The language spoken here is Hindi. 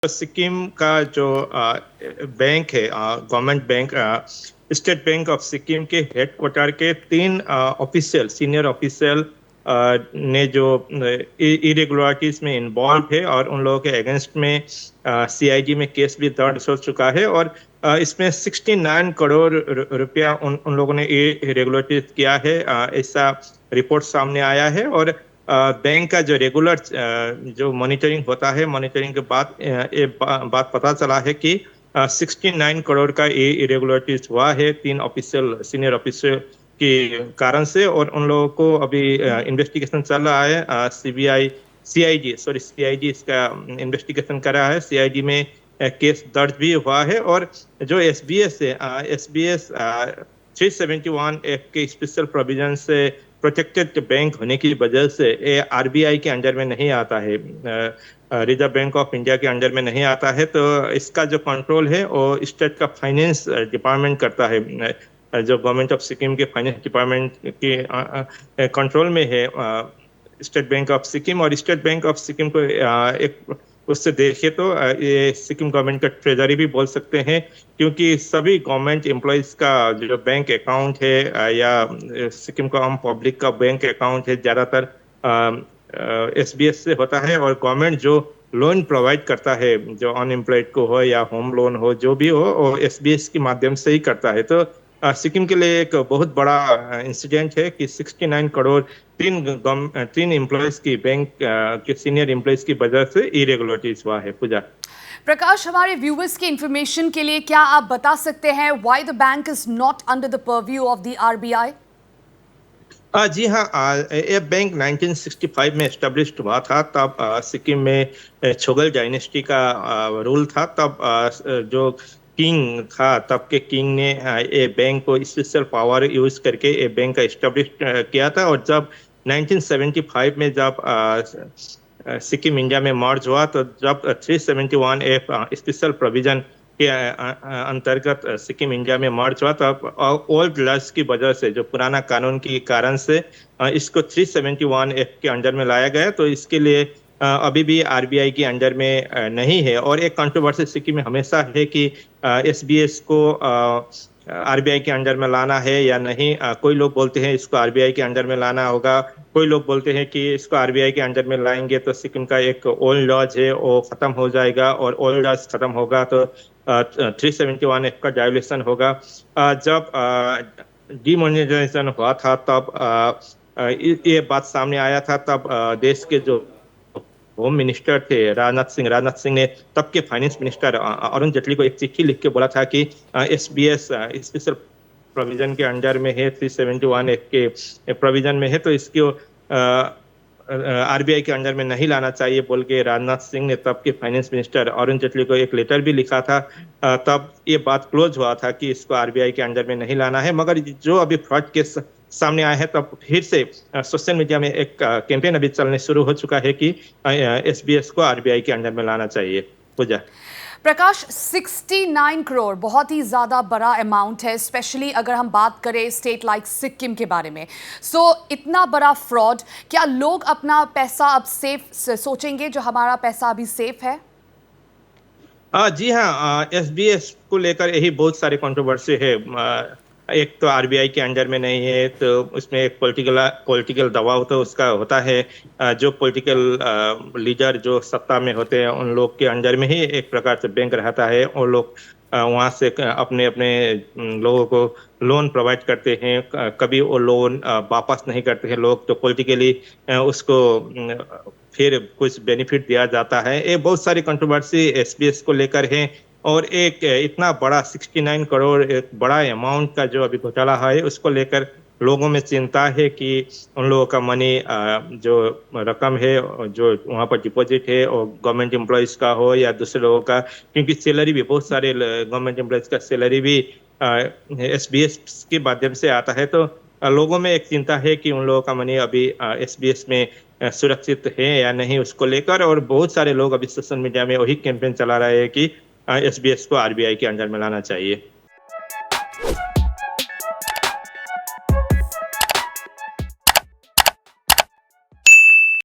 सिक्किम का जो बैंक है, government bank, state bank of Sikkim के हेडक्वार्टर के तीन ऑफिशियल सीनियर ऑफिशियल ने जो इरेगुलरिटीज में इन्वॉल्व है और उन लोगों के अगेंस्ट में सीआईडी में केस भी दर्ज हो चुका है। और इसमें 69 करोड़ रुपया उन लोगों ने इरेगुलरिटीज किया है, ऐसा रिपोर्ट सामने आया है। और बैंक का जो रेगुलर जो मॉनिटरिंग होता है, मॉनिटरिंग के बाद ये बात पता चला है कि 69 करोड़ का ये इरेगुलरिटीज हुआ है तीन ऑफिशियल सीनियर ऑफिसर के कारण से। और उन लोगों को अभी इन्वेस्टिगेशन चल रहा है। सीआईडी इसका इन्वेस्टिगेशन कर रहा है। सीआईडी में केस दर्ज भी हुआ है। और जो एसबीएस है, एसबीएस 371 एक्ट के स्पेशल प्रोविजन से प्रोटेक्टेड बैंक होने की वजह से ये आरबीआई के अंडर में नहीं आता है, रिजर्व बैंक ऑफ इंडिया के अंडर में नहीं आता है। तो इसका जो कंट्रोल है वो स्टेट का फाइनेंस डिपार्टमेंट करता है, जो गवर्नमेंट ऑफ सिक्किम के फाइनेंस डिपार्टमेंट के कंट्रोल में है स्टेट बैंक ऑफ सिक्किम। और स्टेट बैंक ऑफ सिक्किम को एक उससे देखें तो ये सिक्किम गवर्नमेंट का ट्रेजरी भी बोल सकते हैं, क्योंकि सभी गवर्नमेंट एम्प्लॉयज का जो बैंक अकाउंट है या सिक्किम का आम पब्लिक का बैंक अकाउंट है, ज़्यादातर एसबीएस से होता है। और गवर्नमेंट जो लोन प्रोवाइड करता है, जो अनएम्प्लॉयड को हो या होम लोन हो, जो भी हो, वो एसबीएस के माध्यम से ही करता है। तो सिक्किम के लिए एक बहुत बड़ा इंसिडेंट है कि 69 करोड़ तीन एम्प्लॉयज की बैंक के सीनियर एम्प्लॉयज की वजह से इरेगुलरिटीज हुआ है। पूजा। प्रकाश, हमारे व्यूअर्स की इंफॉर्मेशन के लिए क्या आप बता सकते हैं why the bank is not under the purview of the RBI? जी हाँ, ये बैंक 1965 में एस्टेब्लिश्ड हुआ था। तब सिक्किम में छोगल डायनेस्टी का रूल था। तब जो किंग था, तब के किंग ने ये बैंक को स्पेशल पावर यूज करके ये बैंक का एस्टेब्लिश किया था। और जब 1975 में जब सिक्किम इंडिया में मर्ज हुआ, तो जब 371 ए स्पेशल प्रोविजन के अंतर्गत सिक्किम इंडिया में मर्ज हुआ, तब ओल्ड लॉज की वजह से, जो पुराना कानून के कारण से इसको 371 एक्ट के अंडर में लाया गया। तो इसके लिए अभी भी आरबीआई के अंडर में नहीं है। और एक कंट्रोवर्सी सिक्किम में हमेशा है कि एसबीएस को आरबीआई के अंडर में लाना है या नहीं। कोई लोग बोलते हैं इसको आरबीआई के अंडर में लाना होगा, कोई लोग बोलते हैं कि इसको आरबीआई के अंडर में लाएंगे तो सिक्किम का एक ओल्ड लॉज है वो खत्म हो जाएगा, और ओल्ड लॉज खत्म होगा तो 371 एक्ट का वायलेशन होगा। जब डिमोनेटाइजेशन हुआ था, तब ये बात सामने आया था। तब देश के जो होम मिनिस्टर थे राजनाथ सिंह ने तब के फाइनेंस मिनिस्टर अरुण जेटली को एक चिट्ठी लिख के बोला था कि एसबीएस स्पेशल प्रोविजन के अंडर में है, 371 एक्ट के प्रोविजन में है, तो इसको आरबीआई के अंडर में नहीं लाना चाहिए बोल के राजनाथ सिंह ने तब के फाइनेंस मिनिस्टर अरुण जेटली को एक लेटर भी लिखा था। तब ये बात क्लोज हुआ था कि इसको आरबीआई के अंडर में नहीं लाना है। मगर जो अभी फ्रॉड केस सामने आया है, तब फिर से सोशल मीडिया में एक कैंपेन अभी चलने शुरू हो चुका है कि एसबीएस को आरबीआई के अंडर में लाना चाहिए। पूजा। प्रकाश, 69 करोड़ बहुत ही ज़्यादा बड़ा अमाउंट है, स्पेशली अगर हम बात करें स्टेट लाइक सिक्किम के बारे में। इतना बड़ा फ्रॉड, क्या लोग अपना पैसा अब सेफ सोचेंगे, जो हमारा पैसा अभी सेफ है? जी हाँ, एसबीएस को लेकर यही बहुत सारे कंट्रोवर्सी है। एक तो आरबीआई के अंडर में नहीं है, तो उसमें एक पॉलिटिकल दबाव तो उसका होता है। जो पॉलिटिकल लीडर जो सत्ता में होते हैं, उन लोग के अंडर में ही एक प्रकार से बैंक रहता है। और लोग वहाँ से अपने अपने लोगों को लोन प्रोवाइड करते हैं। कभी वो लोन वापस नहीं करते हैं लोग, तो पॉलिटिकली उसको फिर कुछ बेनिफिट दिया जाता है। ये बहुत सारी कंट्रोवर्सी एसबीएस को लेकर है। और एक इतना बड़ा 69 करोड़ एक बड़ा अमाउंट का जो अभी घोटाला है, उसको लेकर लोगों में चिंता है कि उन लोगों का मनी, जो रकम है जो वहाँ पर डिपॉजिट है, और गवर्नमेंट एम्प्लॉयज का हो या दूसरे लोगों का, क्योंकि सैलरी भी बहुत सारे गवर्नमेंट एम्प्लॉयज का सैलरी भी एसबीएस के माध्यम से आता है। तो लोगों में एक चिंता है कि उन लोगों का मनी अभी एसबीएस में सुरक्षित है या नहीं, उसको लेकर। और बहुत सारे लोग अभी सोशल मीडिया में वही कैंपेन चला रहे हैं कि एसबीएस को आरबीआई के अंडर में लाना चाहिए।